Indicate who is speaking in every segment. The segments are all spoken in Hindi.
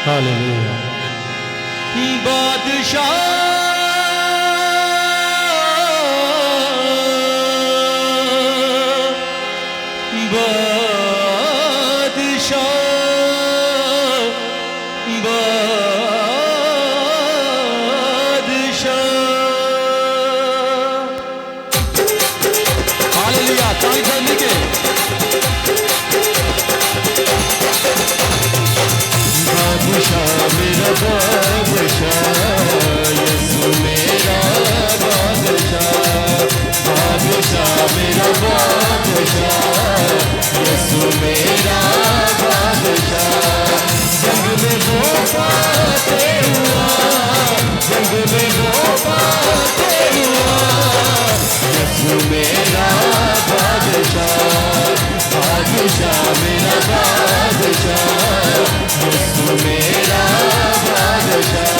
Speaker 1: हालेलुया।
Speaker 2: हालेलुया, ताली बजाने के।
Speaker 1: बादशाह मेरा बादशाह, यीशु मेरा बादशाह। बादशाह मेरा बादशाह, यीशु मेरा बादशाह। जंग में वो फतेह हुआ, जंग में वो फतेह हुआ, यीशु मेरा बादशाह। बादशाह मेरा बादशाह, यीशु मेरा बादशाह।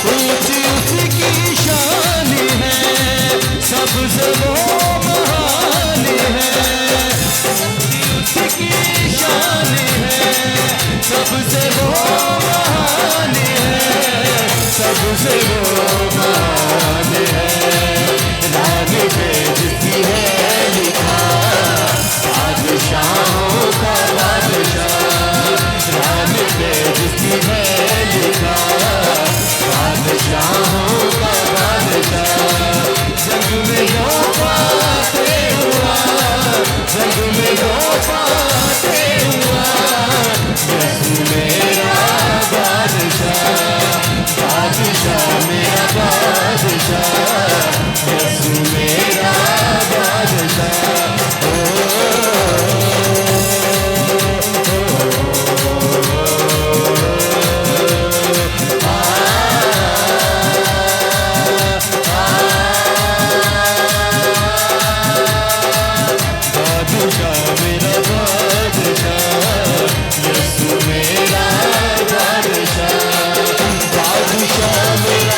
Speaker 1: ऊंची उसकी शान है, सबसे वो महान है। ऊंची उसकी शान है, सबसे वो महान है, सबसे वो महान है। राग पे जिसकी है लिखा, बादशाहों का बादशाह। राग पे जिसकी है लिखा, बादशाहों का बादशाह। जंग में वो फतेह हुआ, जंग में वो फतेह हुआ, यीशु मेरा बादशाह। बादशाह मेरा बादशाह, यीशु मेरा बादशाह। बादशाह मेरा बादशाह, यीशु मेरा बादशाह। बादशाह मेरा